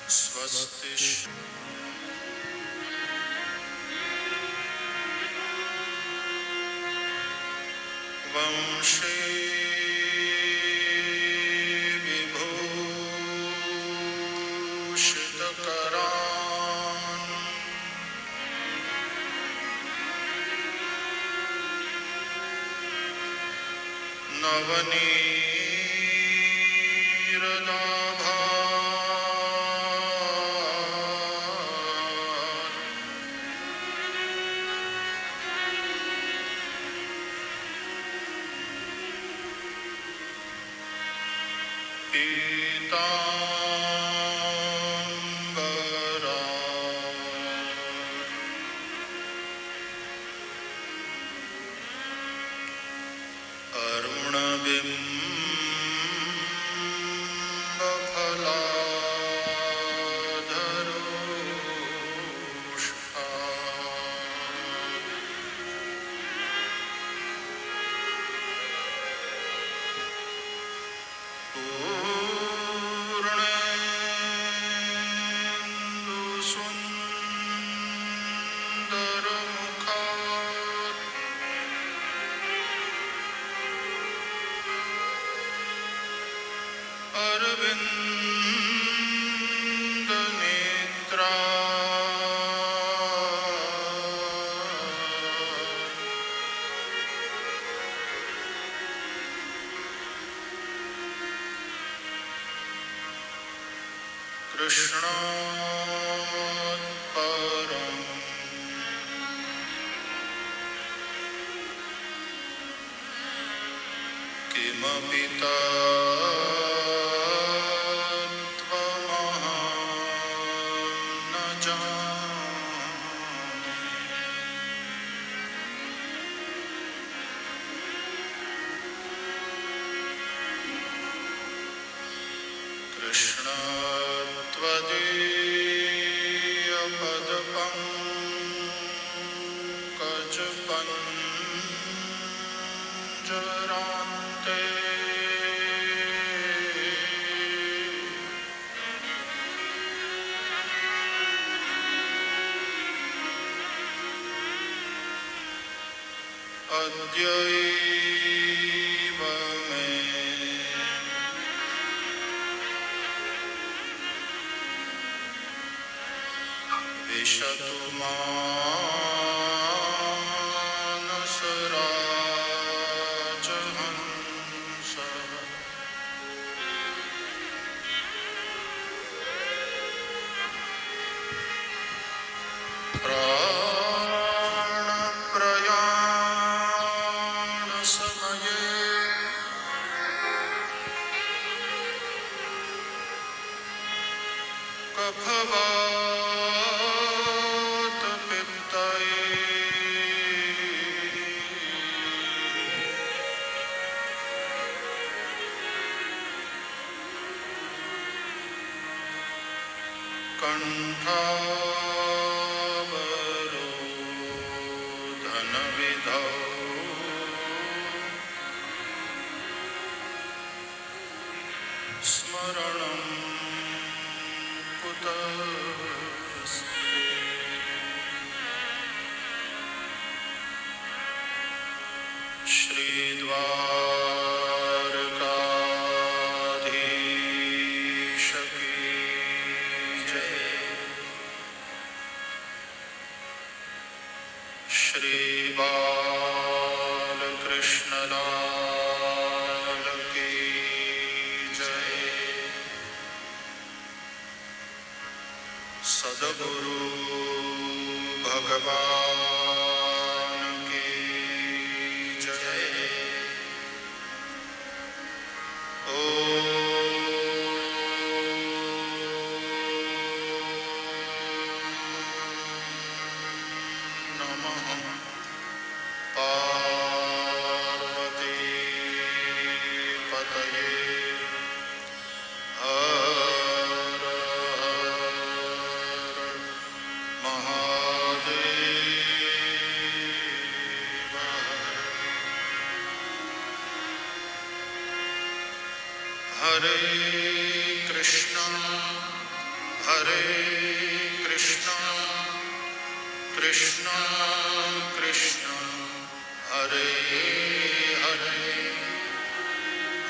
स्वस्ति वंशे विभूषितकरान् नवनीरदाभात् पीताम्बरात् पूर्णेन्दुसुन्दरमुखात् अरविन्दनेत्रात् कृष्णात् परं किमपि तत्त्वमहं न जाने। कृष्ण त्वदीयपदपङ्कजपञ्जरान्ते अद्यैव मे विशतु मानसराजहंसः। प्राणप्रयाणसमये कफवातपित्तये कण्ठावरोधनविधौ स्मरणं कुतस्ते। श्रीद्वारकाधीश की जय। श्री बालकृष्णलाल की जय। सद्गुरु भगवान की जय। नमः पार्वतीपतये। हर हर महादेव। हरे कृष्णा हरे कृष्णा कृष्णा कृष्णा हरे हरे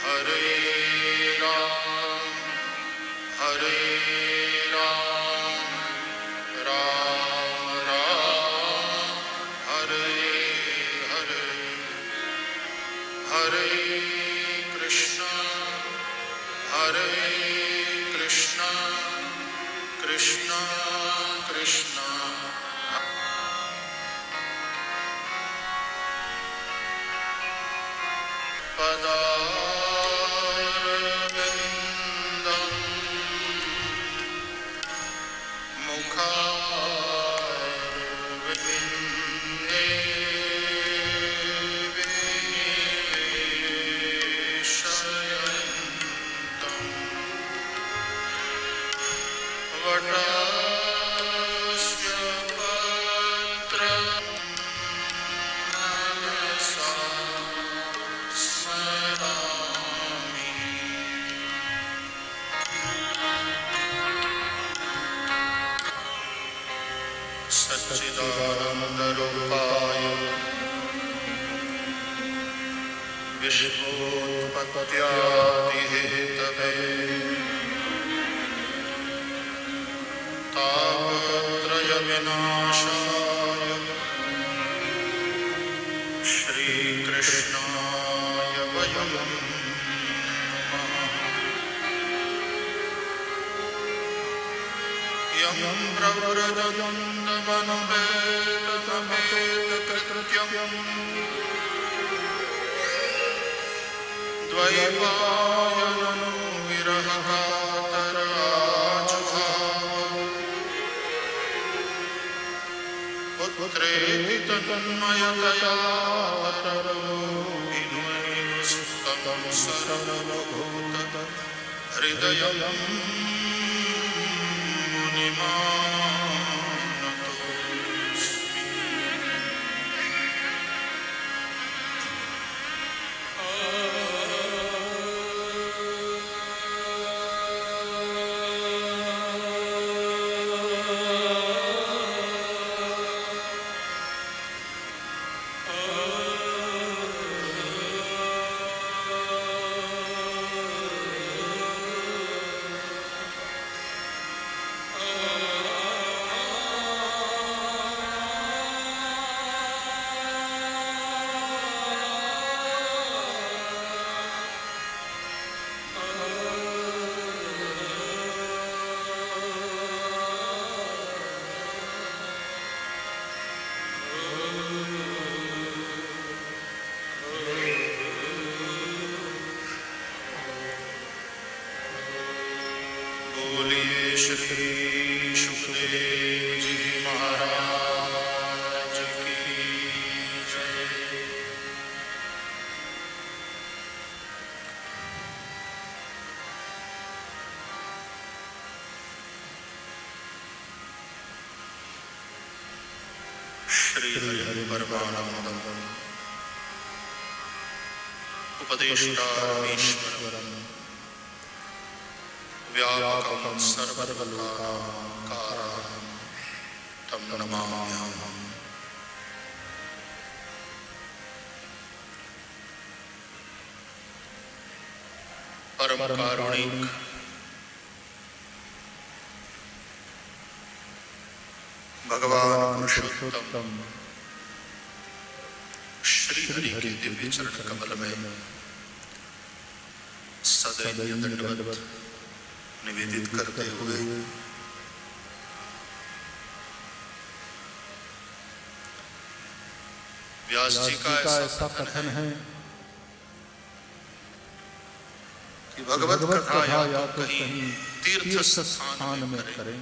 हरे राम राम राम हरे हरे हरे कृष्णा कृष्णा कृष्णा पदारविन्दं मुखारविन्दे विनिवेशयन्तं वटस्य पत्रं मनसा स्मरामि सच्चिदानन्दरूपाय विश्वोत्पत्त्यादिहेतवे तापत्रयविनाशाय श्रीकृष्णाय वयं नमः। यं प्रव्रजन्तमनुपेततमेतकृत्यं द्वैपायनो विरहकातराजुहाव पुत्रेति तन्मयतया तरुणीनुस्तं सर्वभूत हृदयं मुनिमानतोऽस्मि। बोलिए श्री सुखदेव जी महाराज की जय। श्री हरि परमानंदम उपदेष्टामीश्वरम व्यापकं सर्वलोकाकारं तं नमाम्यहम्। परम कारुणिक भगवान पुरुषोत्तम श्री हरि के दिव्य चरण कमल में सदैव दंडवत निवेदित करते हुए व्यास जी का ऐसा कथन है कि भगवत कथा या तो कहीं तीर्थ स्थान में करें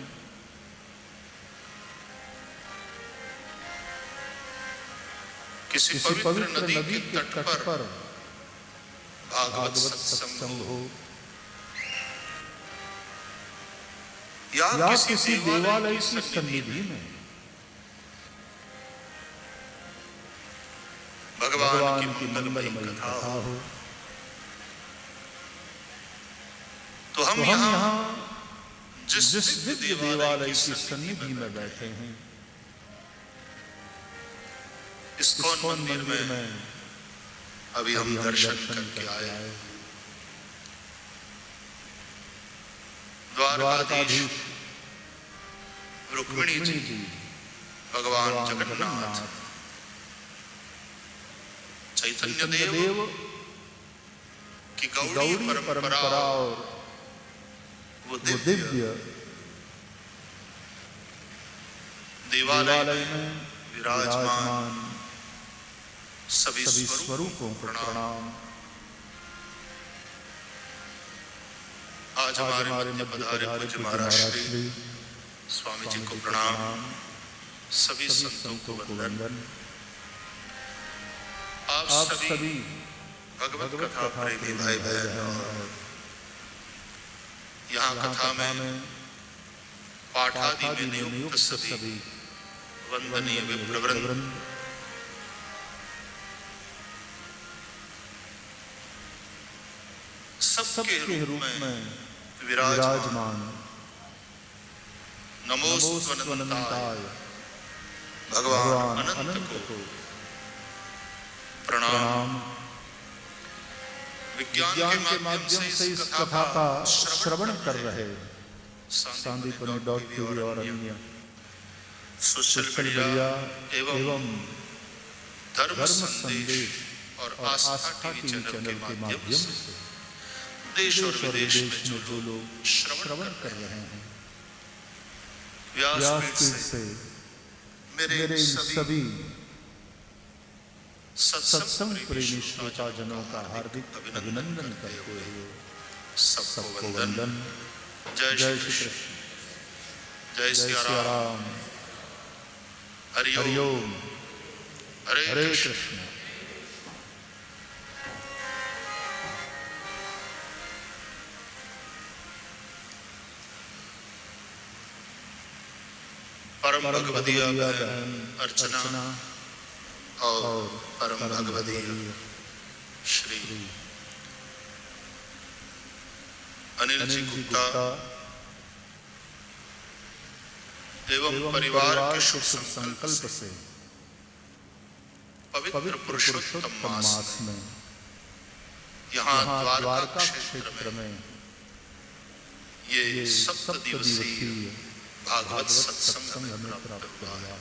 किसी पवित्र नदी के तट पर भागवत सत्संग हो या किसी देवालय की सन्निधि में भगवान की मंगलमयी कथा हो तो हम यहाँ जिस दिव्य देवालय की सन्निधि में बैठे हैं, इस्कॉन मंदिर में अभी हम दर्शन करके आए। द्वारकाधीश रुक्मिणी जी, भगवान जगन्नाथ, चैतन्य देव की गौड़ी परंपरा और वो दिव्य देवालय में विराजमान सभी स्वरूपों को प्रणाम। आज हमारे मध्य पधारे पूज्य महाराज श्री स्वामी जी को प्रणाम, सभी संतों को वंदन। आप सभी भगवत कथा प्रेमी भाई बहन और यहाँ कथा में पाठादि में नियुक्त सभी वंदनीय विप्रवृंद, सबके रूप में विराजमान नमोस्तुवनंताय भगवान अनंत को प्रणाम। विज्ञान के माध्यम से इस कथा का श्रवण कर रहे सांदीपनि.tv और अन्य सोशल मीडिया एवं धर्म संदेश और आस्था टीवी चैनल के माध्यम से देश और विदेश में जो लोग श्रवण कर रहे हैं, व्यासपीठ से मेरे सभी सत्संग प्रेमी श्रोता जनों का हार्दिक अभिनंदन करते हुए सबको वंदन। जय श्री कृष्ण, जय सिया राम, हरि ओम, हरे कृष्ण। परम भगवदीय बहन अर्चना और परम भगवदीय श्री अनिल जी गुप्ता एवं परिवार के शुभ संकल्प से पवित्र पुरुषोत्तम मास में यहाँ द्वारका क्षेत्र में ये सप्तदिवसीय भागवत सत्संग हमें प्राप्त हुआ।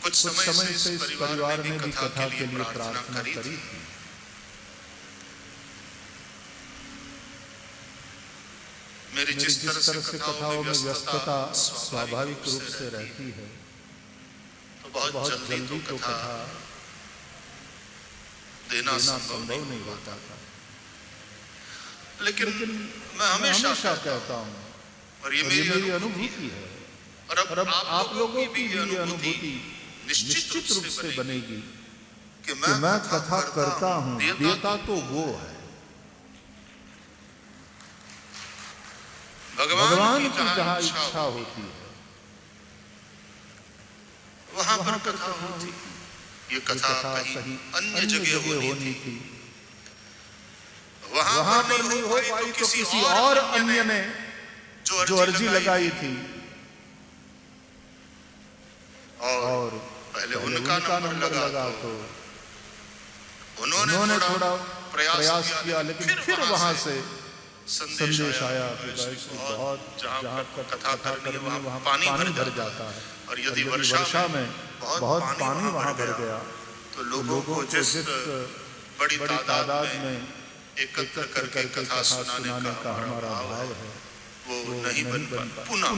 कुछ समय से इस परिवार ने भी कथा के लिए प्रार्थना करी थी। मेरी जिस तरह से कथाओं में व्यस्तता स्वाभाविक रूप से रहती है, तो बहुत जल्दी तो कथा देना संभव नहीं होता था। लेकिन मैं हमेशा कहता हूँ, और ये मेरी अनुभूति है, और अब आप लोगों की भी ये अनुभूति निश्चित रूप से बनेगी कि मैं कथा करता हूँ, देता तो वो है। भगवान की जहाँ इच्छा होती है वहां पर कथा होती। ये कथा कहीं अन्य जगह होनी थी, वहां पर नहीं हो पाई तो किसी और अन्य ने जो अर्जी लगाई थी और पहले उनका नंबर लगा तो उन्होंने थोड़ा प्रयास किया, लेकिन फिर वहां से संदेश आया कि बहुत जहाँ कथा करनी है वहाँ पानी भर जाता है, और यदि वर्षा में बहुत पानी वहाँ भर गया तो लोगों को जिस बड़ी तादाद में एकत्र करके कथा सुनाने का हमारा भाव है वो नहीं बन पाता। पुनः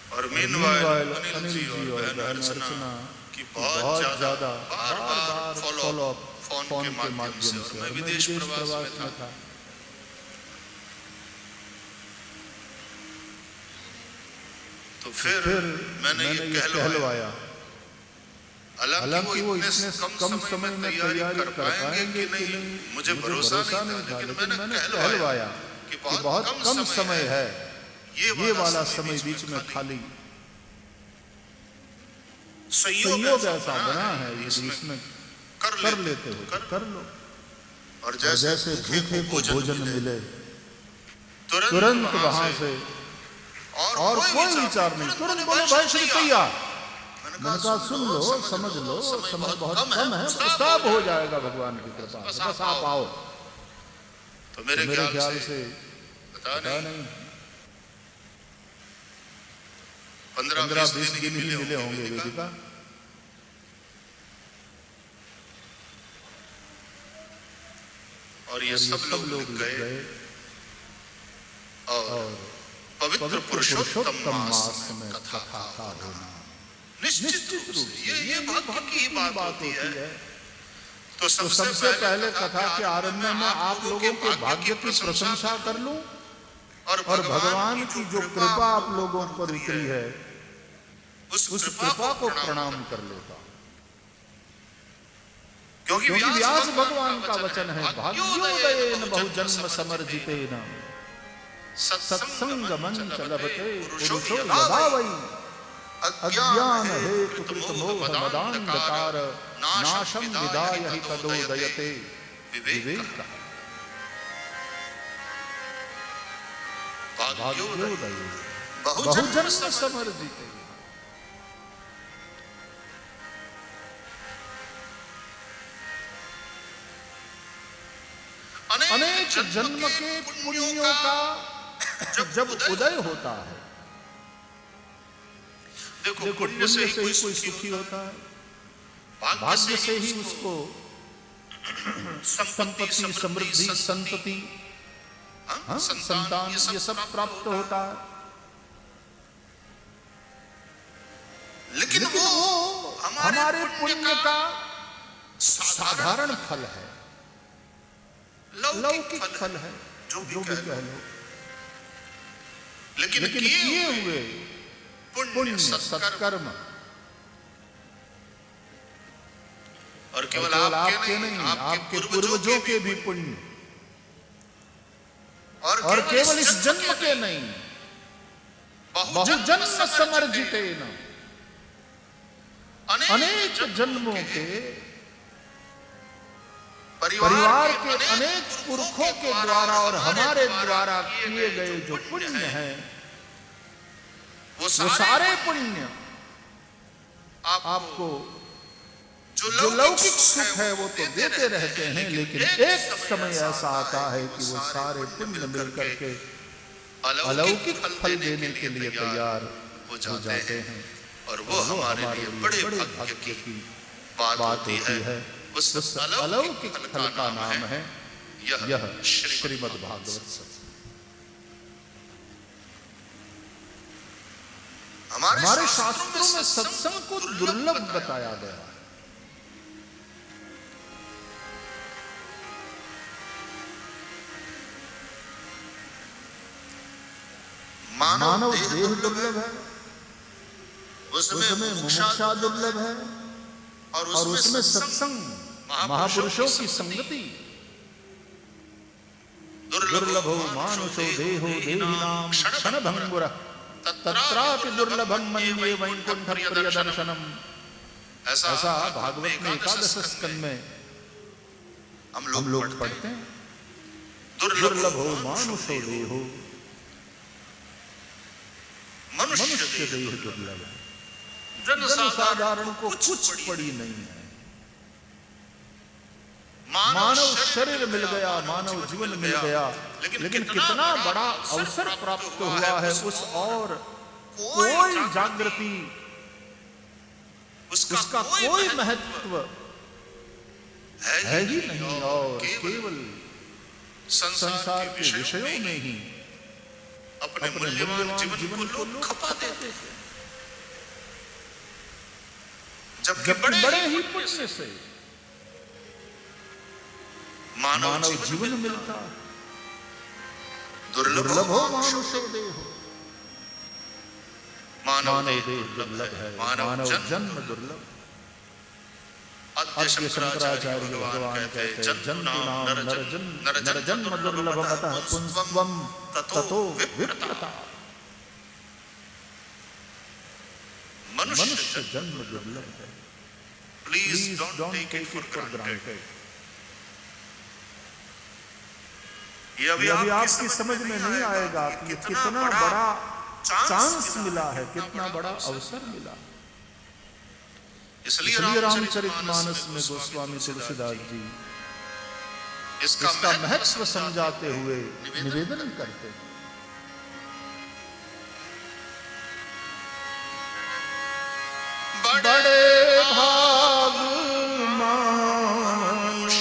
और मीनवाइल अनिल जी और बहन अर्चना की बहुत ज्यादा बार फॉलो अप फोन के माध्यम से। मैं विदेश प्रवास में था, तो फिर मैंने ये कहलवाया, हालांकि वो इतने कम समय में तैयारी कर पाएंगे कि नहीं मुझे भरोसा नहीं था, लेकिन मैंने कहलवाया कि बहुत कम समय है, ये वाला समय बीच में खाली संयोग ऐसा बना है, यदि इसमें कर लेते हो तो कर लो। और जैसे भूखे को भोजन मिले तुरंत वहां से, और कोई विचार नहीं, तुरंत बोले भाई श्री तैयार। मैंने कहा सुन लो, समझ लो, समय बहुत कम है, सब हो जाएगा भगवान की कृपा से, बस आप आओ। तो मेरे ख्याल से पता नहीं 15-20 दिन ही मिले होंगे वेदिका। और ये सब लोग गए और पवित्र पुरुषोत्तम मास में कथा का होना निश्चित रूप से ये भाग्य की बात होती है। तो सबसे पहले कथा के आरंभ में आप लोगों के भाग्य की प्रशंसा कर लूं और भगवान की जो कृपा आप लोगों पर उतरी है उस कृपा को प्रणाम कर लेता हूं, क्योंकि व्यास भगवान का वचन है, भाग्योदयेन बहुजन्म समर्जितेन सत्संगमं च लभते पुरुषो यदा वै अज्ञान हेतु कृत मोह मदान्धकार नाशं विदाय हि तदोदयते विवेक। भाग्योदये बहुजन्म समर्जिते, अनेक जन्म के पुण्यों का जब उदय होता है, देखो पुण्य से ही कोई सुखी होता है, भाग्य से ही उसको संपत्ति, समृद्धि, संतति, संतान ये सब प्राप्त होता है। लेकिन वो हमारे पुण्य का साधारण फल है, लौकिक फल है, जो भी कह लो। लेकिन किए हुए पुण्य सत्कर्म, और केवल आपके नहीं, आपके पूर्वजों के भी पुण्य, और केवल इस जन्म के नहीं, बहुजन्म समर्जितेन अनेक जन्मों के परिवार के अनेक पुरखों के द्वारा और हमारे द्वारा किए गए जो पुण्य हैं, वो सारे पुण्य आपको जो लौकिक सुख है वो तो देते रहते हैं, लेकिन एक समय ऐसा आता है कि वो सारे पुण्य मिलकर के अलौकिक फल देने के लिए तैयार हो जाते हैं। और वो हमारे लिए बड़े भाग्य की बात होती है। उस अलौकिक फल का नाम है यह श्रीमद् भागवत सत्संग। हमारे शास्त्रों में सत्संग को दुर्लभ बताया गया है। मानव देह दुर्लभ है, उसमें मुमुक्षा दुर्लभ है, और उसमें सत्संग महापुरुषों की संगति दुर्लभो मानुषो देहो देहिनां क्षणभंगुरः तत्रापि दुर्लभं मन्ये वैकुंठ प्रिय दर्शनम। ऐसा भागवत में 11 स्कंद में हम लोग पढ़ते हैं। दुर्लभो मानुषो देहो, मनुष्य देह दुर्लभ है, जनसाधारण को कुछ पड़ी नहीं है। मानव शरीर मिल गया, मानव जीवन मिल गया, लेकिन कितना बड़ा अवसर प्राप्त हुआ है, उस और कोई जागृति, उसका कोई महत्व है ही नहीं, और केवल संसार के विषयों में ही अपने मूल्यवान जीवन को लोग खपा देते हैं, जबकि बड़े ही पुण्य से मानव जीवन मिलता है। दुर्लभो मानुषो देहो, मानव देह दुर्लभ है, मानव जन्म दुर्लभ। अद्य शंकराचार्य भगवान कहते हैं जन्तूनां नर जन्म दुर्लभम् अतः पुंस्त्वं ततो विप्रता। मनुष्य जन्म दुर्लभ है। Please don't take it for granted. ये अभी आपकी समझ में नहीं आएगा कि कितना बड़ा चांस मिला है, कितना बड़ा अवसर मिला। इसलिए रामचरितमानस में गोस्वामी तुलसीदास जी इसका महत्व समझाते हुए निवेदन करते हैं। बड़े भाग मानुष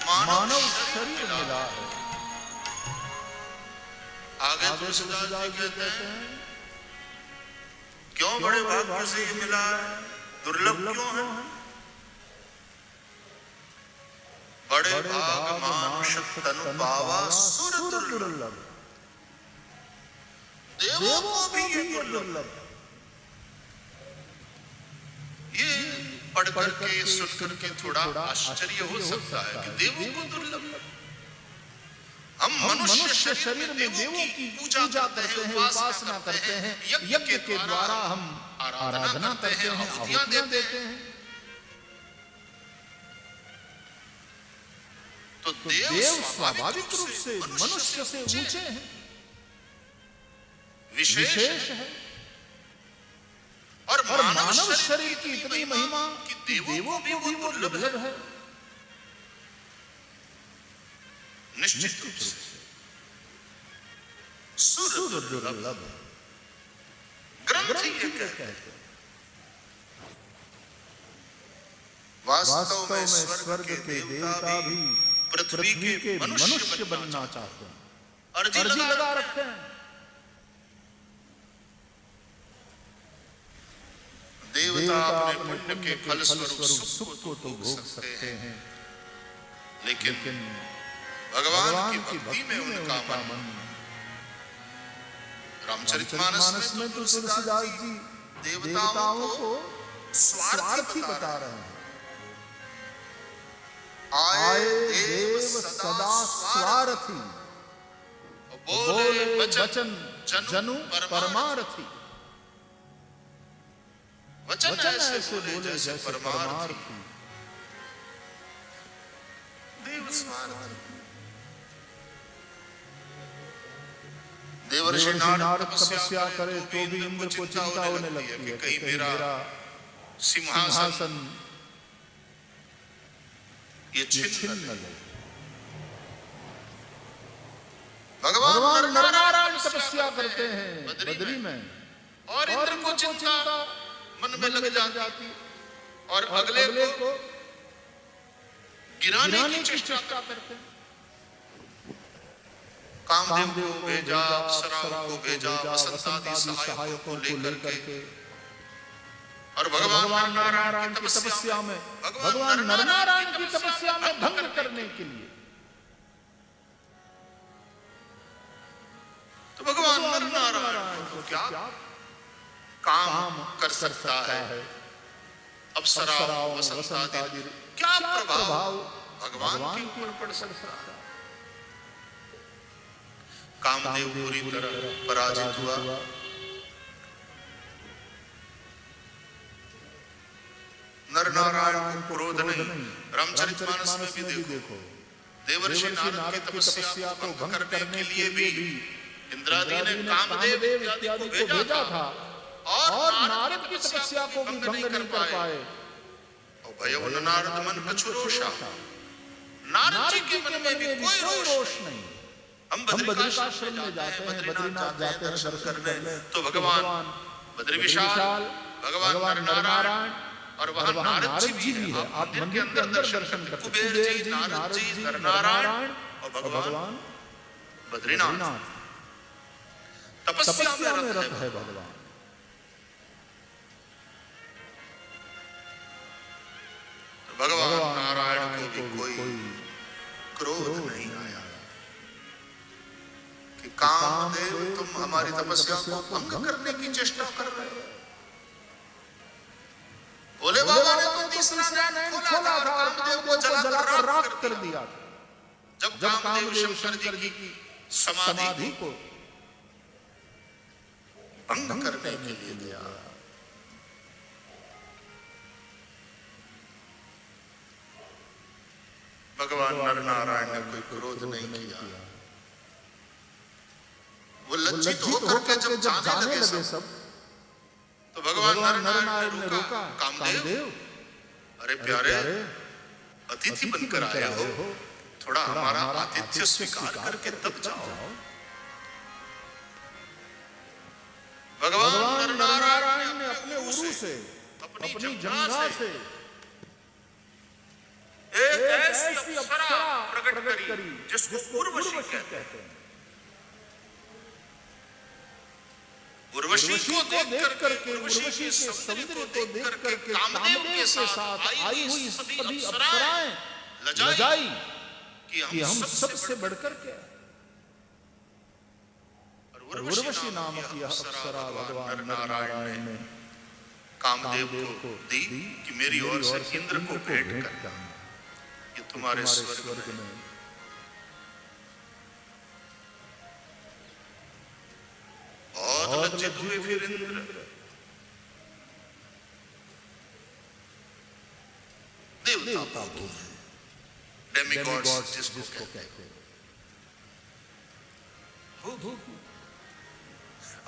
मानव शरीर मिला है। आगे तुलसीदास जी कहते हैं क्यों बड़े भाग्य से ये मिला है, दुर्लभ क्यों है? बड़े भाग मानुष तनु पावा सुर दुर्लभ, देवों को भी ये दुर्लभ। ये पढ़ के सुन करके थोड़ा आश्चर्य हो सकता है कि देवों को दुर्लभ। हम मनुष्य शरीर में देवों की पूजा करते हैं, उपासना करते हैं, यज्ञ के द्वारा हम आराधना करते हैं, आहुतियां देते हैं। तो देव स्वाभाविक रूप से मनुष्य से ऊंचे हैं, विशेष है। और मानव शरीर की इतनी महिमा कि देवों को भी वो दुर्लभ है। निश्चित रूप से सुर दुर्लभ ग्रंथ ही कहते हैं। वास्तव में स्वर्ग के देवता भी पृथ्वी के मनुष्य बनना चाहते हैं, अर्जी लगा रखे हैं। देवता अपने पुण्य के फल स्वरूप सुख को तो भोग सकते हैं, लेकिन भगवान की भक्ति में उनका मन। रामचरितमानस में तो तुलसीदास जी देवताओं को स्वार्थी बता रहे हैं। आए देव सदा स्वार्थी, बोले वचन जनु परमार्थी। वचन ऐसे बोले जैसे परमार्थी। देव देवर्षि नारद तपस्या करे तो भी इंद्र को चिंता होने लगती है कि कहीं मेरा सिंहासन ये छिन्न न ले। भगवान नरनारायण तपस्या करते हैं बद्री में और इंद्र को चिंता मन में लग जाती और अगले को गिराने की चेष्टा करते हैं। कामदेव को भेजा, अप्सराओं को भेजा, वसंतादि सहायकों को लेकर के और भगवान नरनारायण की तपस्या में, भगवान नरनारायण की तपस्या में भंग करने के लिए तो भगवान नरनारायण को क्या काम कर सकता है? अप्सराओं, वसंतादि क्या प्रभाव भगवान के ऊपर पड़ सकता है? कामदेव पूरी तरह पराजित हुआ। नरनारायण को क्रोध नहीं। रामचरितमानस में भी देखो, देवर्षि नारद की तपस्या को भंग करने के लिए भी इंद्रादि ने कामदेव इत्यादि को भेजा था और नारद की तपस्या को भी भंग नहीं कर पाए। भय नारद मन कछुरोषा, नारद जी के मन में भी कोई रोष नहीं। हम बद्रिकाश्रम में जाते हैं, बद्रीनाथ जाते हैं दर्शन करने, तो भगवान बद्री विशाल, भगवान नरनारायण और वहां नारद जी भी है। आप मंदिर के अंदर दर्शन करते, कुबेर जी, नारद जी, नरनारायण और भगवान बद्रीनाथ तपस्या में रत है। भगवान भगवान नारायण को भी कोई क्रोध नहीं आया कि कामदेव तुम हमारी तपस्या को भंग करने की चेष्टा कर रहे हो। बोले बाबा ने तो तीसरा नैन खोला था और कामदेव को जलाकर राख कर दिया था। जब कामदेव शंकर जी की समाधि को भंग करने के लिए गया, भगवान नरनारायण ने कोई क्रोध नहीं किया। वो लज्जित होकर के जब जाने लगे सब, तो भगवान नरनारायण ने रोका, कामदेव अरे प्यारे अतिथि बनकर आए हो, थोड़ा हमारा आतिथ्य स्वीकार करके तब जाओ। भगवान नरनारायण ने अपने उरु से, अपनी जंघा से एक ऐसी अप्सरा प्रकट करी जिसको उर्वशी कहते हैं। उर्वशी को देख करके, उर्वशी के सौंदर्य को देख करके कामदेव के साथ आई हुई सभी अप्सराएं लजाई कि हम सबसे बढ़कर के। और उर्वशी नामक यह अप्सरा भगवान नरनारायण ने कामदेव को दी कि मेरी ओर से इंद्र को भेंट कर, ये तुम्हारे स्वर्ग में बहुत लज्जित हुए फिर इंद्र। देवता तो है, डेमिगॉड्स जिसको कहते हैं।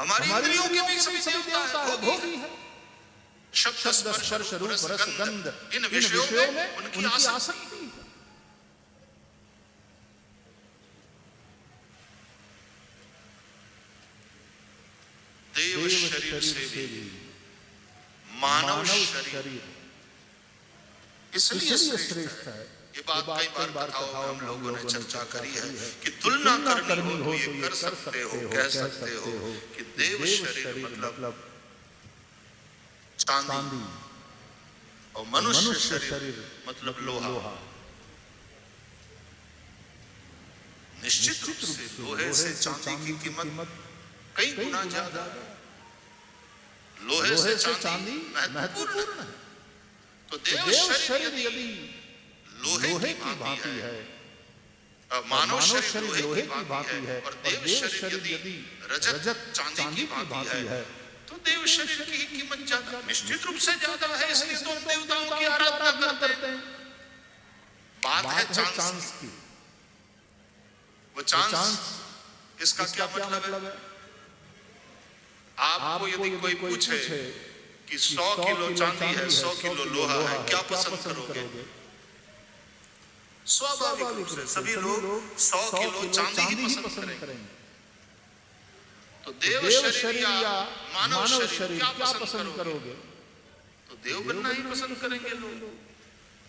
हमारी इंद्रियों के भी सभी देवता है, भोगी है। शब्द स्पर्श रूप रस गंध, इन विषयों में उनकी आसक्ति है। देव शरीर से भी मानव शरीर इसलिए श्रेष्ठ है। ये बात कई बार कथाओं में लोगों ने चर्चा करी है कि तुलना करनी हो तो ये कर सकते हो, कह सकते हो कि देव शरीर मतलब चांदी और मनुष्य शरीर मतलब लोहा। निश्चित रूप से लोहे से चांदी की कीमत कई गुना ज्यादा। लोहे से चांदी महत्वपूर्ण है। तो देव शरीर यदि लोहे की भांति है, मानव शरीर लोहे की भांति है, और देव शरीर यदि रजत चांदी की भांति है, तो देव शरीर की कीमत ज्यादा, निश्चित रूप से ज्यादा है। इसलिए तो देवताओं की आराधना करते हैं। बात है चांस की। वो चांस इसका क्या मतलब है? आपको यदि कोई पूछे कि 100 किलो चांदी है, 100 किलो लोहा है, क्या पसंद करोगे? स्वाभाविक रूप से सभी लोग 100 किलो चांदी ही पसंद करेंगे। तो देव शरीर या मानव शरीर क्या पसंद करोगे? तो देव बनना ही पसंद करेंगे लोग,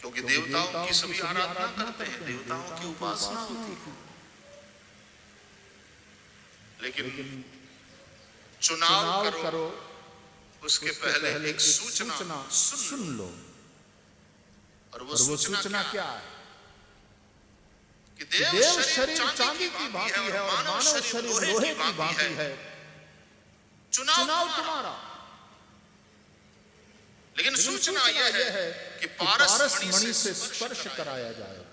क्योंकि देवताओं की सभी आराधना करते हैं, देवताओं की उपासना होती है। लेकिन चुनाव करो उसके पहले एक सूचना सुन लो। और वो सूचना क्या है? कि देव शरीर चांदी की भांति है और मानव शरीर लोहे की भांति है। चुनाव तुम्हारा। लेकिन सूचना यह है कि पारस मणि से स्पर्श कराया जाएगा।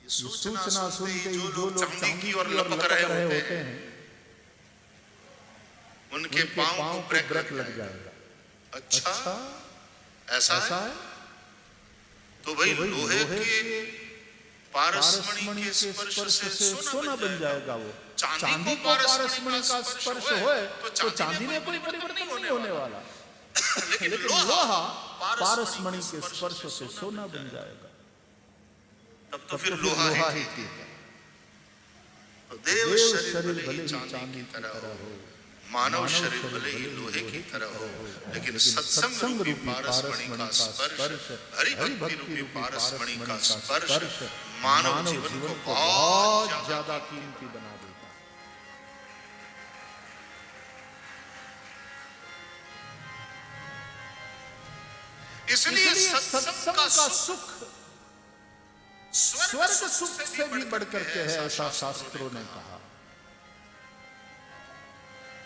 सूचना सुनते ही जो लोग चांदी की ओर लपक रहे होते हैं, उनके पांव को ब्रेक लग जाएगा। अच्छा, ऐसा है? तो भाई लोहे के पारसमणि के स्पर्श से सोना बन जाएगा। वो चांदी को पारसमणि का स्पर्श होए तो चांदी में कोई परिवर्तन नहीं होने वाला। लेकिन लोहा पारसमणि के स्पर्श से सोना बन जाएगा। तब तो फिर लोहा ही ठीक है। तो देव शरीर भले ही चांदी की तरह हो, मानव शरीर भले ही लोहे की तरह हो, लेकिन सत्संग रूपी पारसमणि का स्पर्श, हरि भक्ति रूपी पारसमणि का स्पर्श मानव जीवन को बहुत ज्यादा कीमती बना देता है। इसलिए सत्संग का सुख स्वर्ग सुख से भी बढ़कर के है, ऐसा शास्त्रों ने कहा।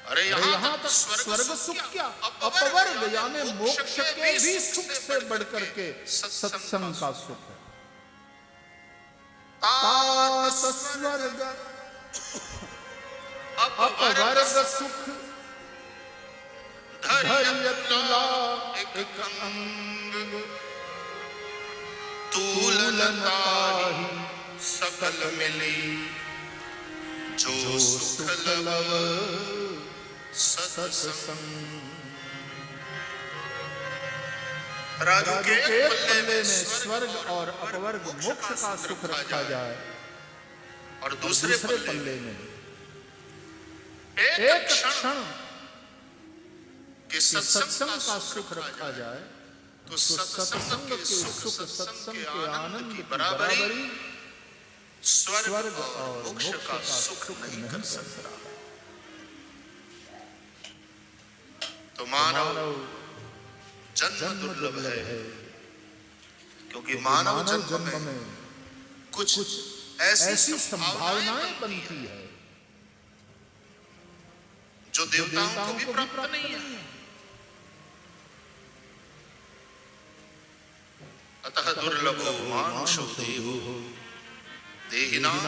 अरे यहाँ तक स्वर्ग सुख क्या, अपवर्ग यानी मोक्ष के भी सुख से बढ़कर के सत्संग का सुख है। तात स्वर्ग अपवर्ग सुख धैर्यतुला एक अंग, तूलता ही सकल मिली, जो सुख लव सत्संग। राजू के पल्ले में स्वर्ग और अपवर्ग मोक्ष का सुख रखा जाए, और दूसरे पल्ले में एक क्षण के सत्संग का सुख रखा जाए, तो सत्संग के सुख, सत्संग के आनंद की बराबरी स्वर्ग और मोक्ष का सुख नहीं कर सकता। तो मानव जन्म दुर्लभ है, क्योंकि मानव जन्म में कुछ ऐसी संभावनाएं बनती है जो देवताओं को भी प्राप्त नहीं है। अतः दुर्लभो मानुषो देहो देहिनां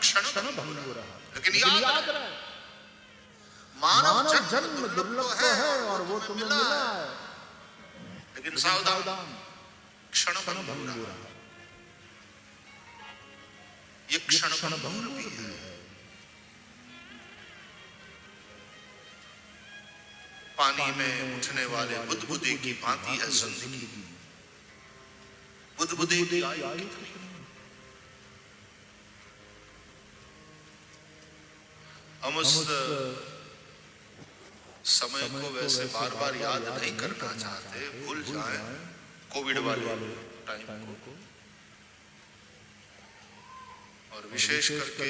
क्षण भंगुरः। लेकिन याद रहे, मानव जन्म दुर्लभ है और वो तुम्हें मिला है, लेकिन सावधान, क्षण भंगुरः। ये क्षण भंगुर भी है। पानी में उठने वाले बुदबुदे की भांति है जिंदगी। बुदबुदे की आयु हम उस समय को वैसे बार बार याद नहीं करना चाहते, भूल जाए कोविड वाले टाइम को, और विशेष करके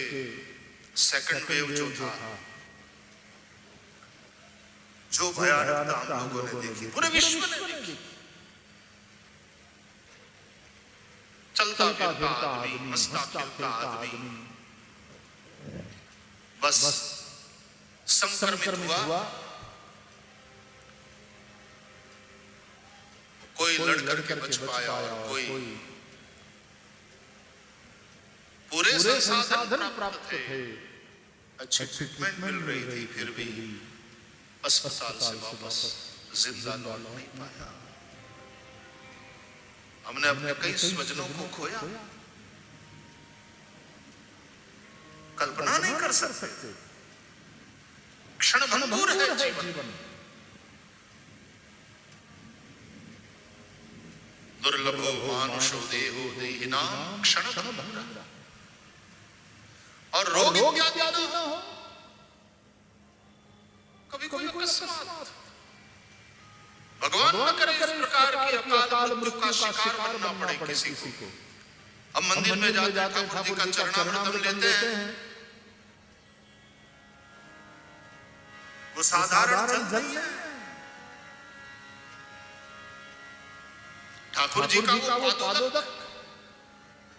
सेकंड वेव जो था, जो भयानकता हम लोगों ने देखी, पूरे विश्व ने देखी। चलता फिरता आदमी, हंसता फिरता आदमी बस संक्रमित हुआ। कोई लड़ करके बच पाया और कोई पूरे संसाधन प्राप्त थे, अच्छी ट्रीटमेंट मिल रही थी, फिर भी अस्पताल से वापस जिंदा लौट नहीं पाया। हमने अपने कई स्वजनों को खोया, कल्पना नहीं कर कर सकते। क्षण भंगुर है जीवन, दुर्लभो मानुषो देहो देहिनां क्षण भंगुरा। और रोग इत्यादि न हो, कभी कोई अकस्मात, भगवान न करे इस प्रकार की अकाल मृत्यु का शिकार बनना पड़े किसी को। अब मंदिर में जाते हैं, ठाकुर जी का चरणामृत लेते हैं, वो साधारण जल नहीं, ठाकुर जी का वो पादोदक,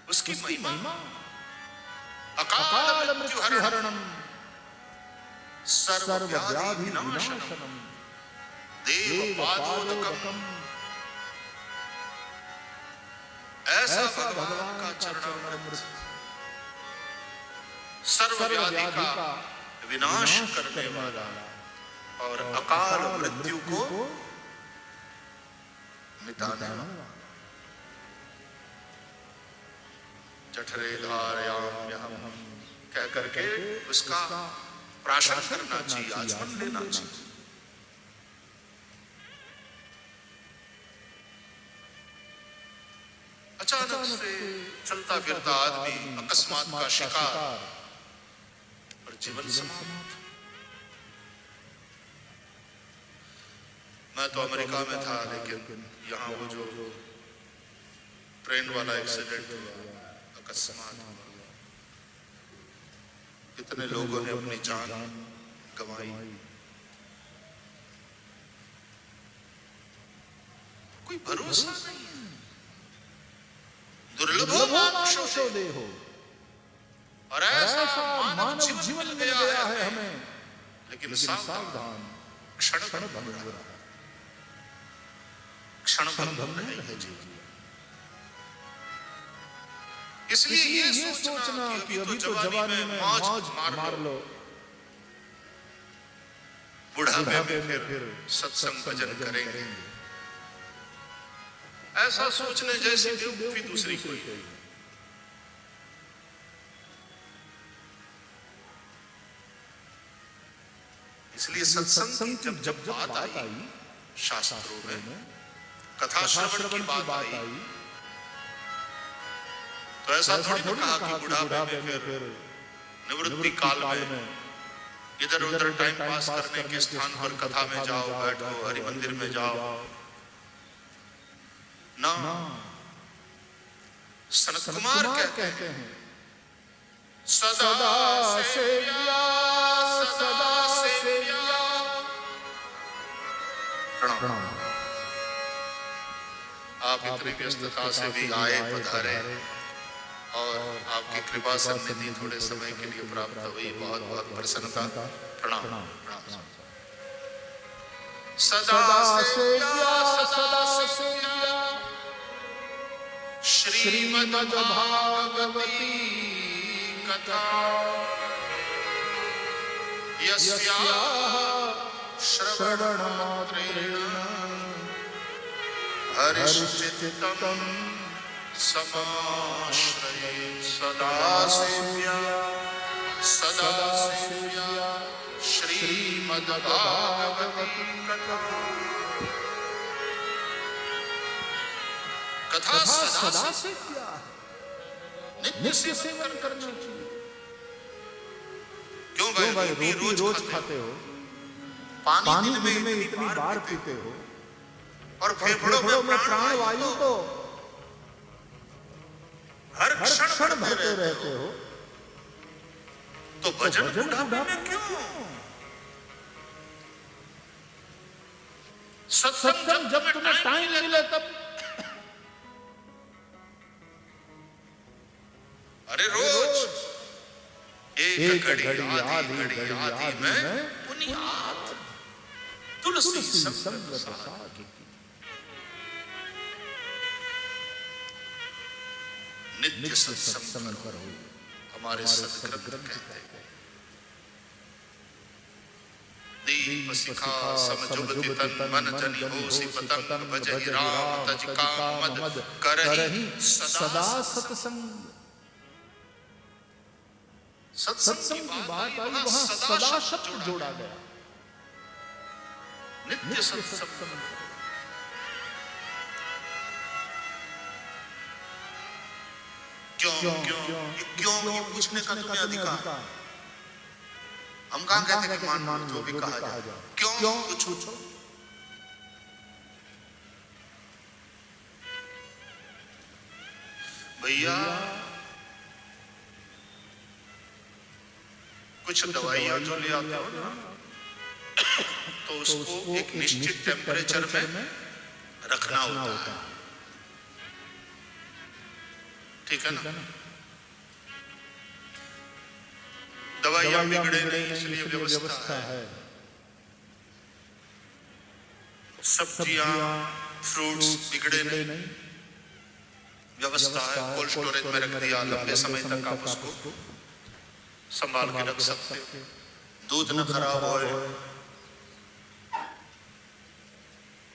उसकी महिमा। अकाल मृत्यु हरणम सर्व व्याधि विनाशनम देव पादोदकम। ऐसा भगवान का चरणामृत सर्व व्याधि का विनाश करने वाला और अकाल मृत्यु को मिटाने वाला। जठरे धारयाम्यहम् कह करके उसका प्राशन करना चाहिए, आचमन लेना चाहिए। अचानक से चलता फिरता आदमी अकस्मात का शिकार और जीवन समाप्त। मैं तो अमेरिका में था, लेकिन यहाँ वो जो ट्रेन वाला एक्सीडेंट हुआ, अकस्मात हुआ, कितने लोगों ने अपनी जान गंवाई। कोई भरोसा नहीं है। दुर्लभो मानुषो देहो, और ऐसा मानव जीवन मिल गया है हमें, लेकिन सावधान, क्षण भंगुर, क्षण भंगुर है जीवन। इसलिए ये सोचना कि अभी तो जवानी में मौज मार लो, बुढ़ापे में फिर सत्संग भजन करेंगे, ऐसा सोचने जैसी बेवकूफी दूसरी कोई। इसलिए सत्संग की जब बात आई शास्त्रों में, कथा श्रवण की बात आई, तो ऐसा थोड़ी कहा कि बुढ़ापे में फिर निवृत्ति काल में इधर उधर टाइम पास करने के स्थान पर कथा में जाओ, बैठो, हरि मंदिर में जाओ। ना, सनत कुमार कहते हैं सदा सेव्या सदा सेव्या। प्रणाम। आप इतनी व्यस्तता से भी आए, पधारे, और आपकी कृपा सन्निधि थोड़े समय के लिए प्राप्त हुई, बहुत बहुत प्रसन्नता। प्रणाम। सदा सेव्या सदा सेव्या श्रीमद् भागवती कथा, यस्याः श्रवणमात्रेण हरिश्चित्तम् समाश्रयेत्। सदा सेव्या श्रीमद् भागवती कथा। कथा सदा सेव्या, नित्य सेवन करना चाहिए। क्यों भाई, रोटी रोज खाते हो, पानी दिन में इतनी बार पीते हो, और फेफड़ों में प्राण वायु तो हर क्षण भरते रहते हो, तो भजन बुढ़ापे में क्यों? सत्संग जब तुम्हें टाइम मिले तब। अरे रोज एक घड़ी आधी में पुनियात तुलसी संग साधु। नित्य सत्संग करो, हमारे सद्ग्रंथ कहते हैं। दीप शिखा समजुगति तन मन जनि होसि पतंग भजहि राम तज काम मद करहि सदा सत्संग। सत्संग की बात आई, वहां सदा शब्द जोड़ा गया। नित्य सत्संग। क्यों क्यों क्यों ये पूछने का तुम्हें अधिकार। हम कहां कहते हैं कि मान जो भी कहा जाए, क्यों पूछो। भैया कुछ दवाइयां जो ले आते हो ना, तो उसको एक निश्चित टेम्परेचर में रखना होता है, ठीक है ना। दवाइयां बिगड़े नहीं, इसलिए व्यवस्था है। सब्जियां फ्रूट्स बिगड़े नहीं, व्यवस्था है। कोल्ड स्टोरेज में रख दिया, लंबे समय तक आप उसको संभाल के रख सकते हो। दूध न खराब होए,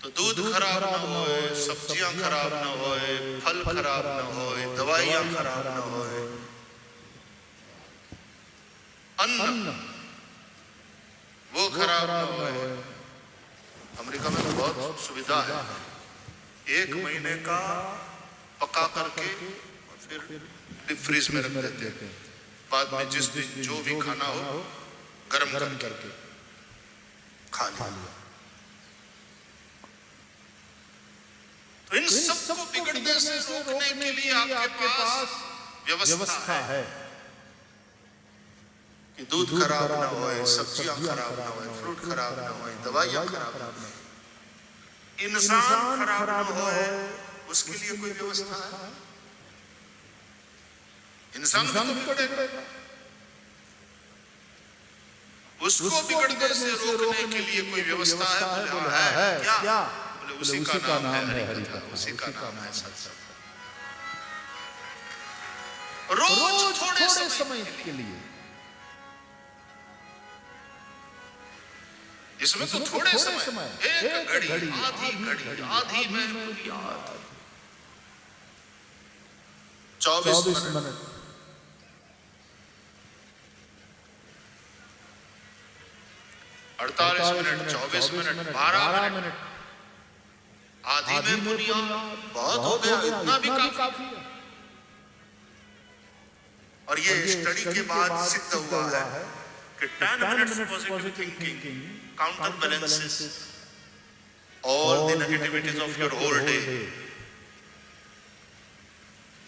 तो दूध खराब न होए, सब्जियां खराब न होए, फल खराब न होए, दवाइयां खराब न होए, अन्न वो खराब न होए। अमेरिका में तो बहुत सुविधा है, 1 महीने का पका करके फिर डीप फ्रीज में रख देते हैं। बाद में जिस दिन जो भी खाना हो गरम करके खा लिया। तो इन सबको बिगड़ने से रोकने के लिए आपके पास व्यवस्था है कि दूध खराब ना होए, सब्जियां खराब ना होए, फ्रूट खराब ना होए, दवाइयां खराब ना होए, इंसान खराब ना होए, उसके लिए कोई व्यवस्था है। इंसान भी तो बिगड़ेगा, उसको बिगड़ने से रोकने के लिए कोई व्यवस्था है। बोले है क्या? बोले उसी का नाम है हरि कथा, उसी का नाम है सत्संग। रोज थोड़े समय के लिए, इसमें तो थोड़े समय, एक घड़ी, आधी में 24 मिनट, 48 मिनट, 24 मिनट, 12 मिनट, आधी में बुनियाद बहुत हो गया, इतना भी काफी है। और ये स्टडी के बाद सिद्ध हुआ है कि 10 minutes positive thinking counter balances all the negativities of your whole day.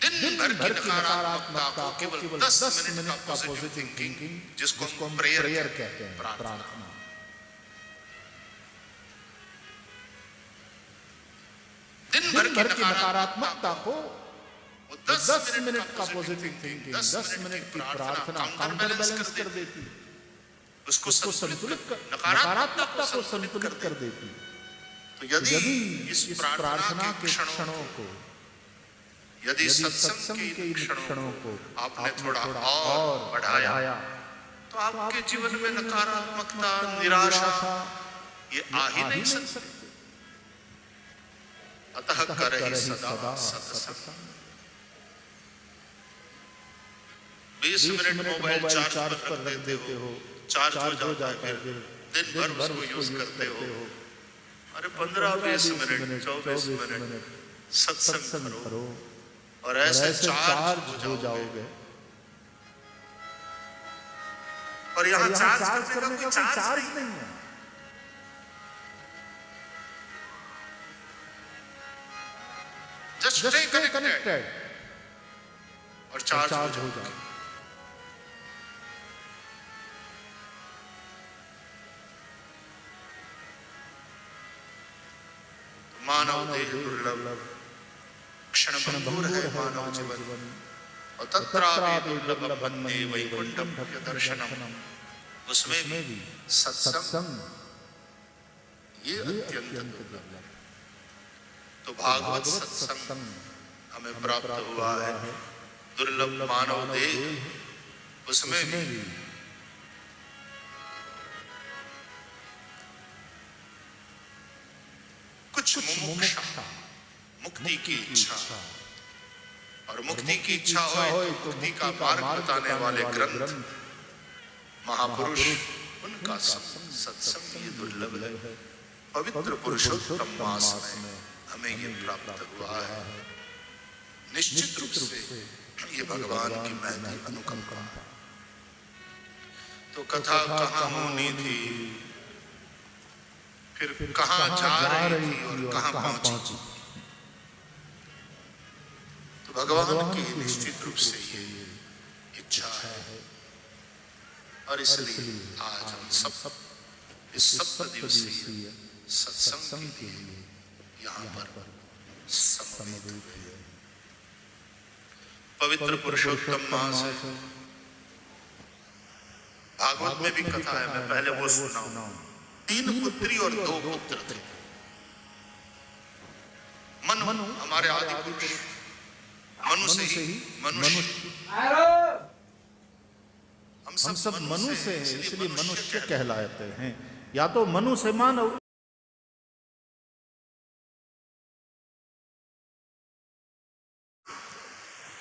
दिन भर की नकारात्मकता को केवल 10 मिनट का पॉजिटिव थिंकिंग, जिसको हम प्रेयर कहते हैं, प्रार्थना, दिन भर की नकारात्मकता को 10 मिनट का पॉजिटिव थिंकिंग, 10 मिनट की प्रार्थना काउंटर बैलेंस कर देती है, उसको संतुलित कर, नकारात्मकता को संतुलित कर देती। तो यदि इस प्रार्थना के क्षणों को, यदि सत्संग के इन क्षणों को आपने थोड़ा और बढ़ाया, तो आपके जीवन में नकारात्मकता, निराशा ये आ ही नहीं सकती। अतः करे सदा सत्संग। 20 मिनट मोबाइल चार्ज पर रख देते हो, चार्ज हो जाता है, फिर दिन भर उसको यूज करते हो। अरे 15-20 मिनट, 24 मिनट सत्संग करो और ऐसे चार्ज हो जाओगे। और यहाँ चार्ज करने का कोई चार्ज नहीं है, जस्ट स्टे कनेक्टेड और चार्ज हो जाए। मानव देह दुर्लभ, क्षण भंगुर है मानव जीवन, और तत्रापि दुर्लभं वन्दे वैकुंठं दर्शनम। उसमें भी सत्संग ये अत्यंत दुर्लभ। तो भागवत सत्संग हमें प्राप्त हुआ है, दुर्लभ मानव देह, उसमें भी कुछ मुमुक्षा, मुक्ति की इच्छा, और मुक्ति की इच्छा हो तो मुक्ति का मार्ग बताने वाले ग्रंथ महापुरुष उनका सत्संग ये दुर्लभ है। पवित्र पुरुषोत्तम मास में हमें ये प्राप्त हुआ है। निश्चित रूप से ये भगवान की महती अनुकंपा। तो कथा कहाँ होनी थी, फिर कहाँ जा रही थी और कहाँ पहुंची। तो भगवान की निश्चित रूप से ये इच्छा है और इसलिए आज हम सब इस 7 दिवसीय सत्संग के लिए यहाँ पर समवेत हुए। पवित्र पुरुषोत्तम मास है। भागवत में भी कथा है, मैं पहले वो सुनाऊं। 3 पुत्री और 2 पुत्र थे। मनु हमारे आदि पुरुष, मनु से ही मनुष्य। हम सब मनु से हैं, इसलिए मनुष्य कहलाते हैं। या तो मनु से मानव,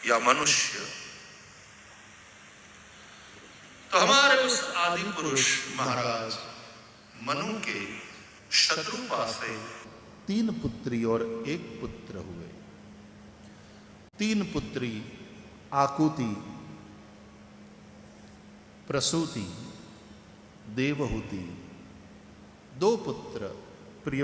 या मनुष्य। तो हमारे उस आदि पुरुष महाराज मनु के शत्रुपा से 3 पुत्री और 1 पुत्र हुए। 3 पुत्री आकुति, प्रसूति, देवहूति। 2 पुत्र प्रिय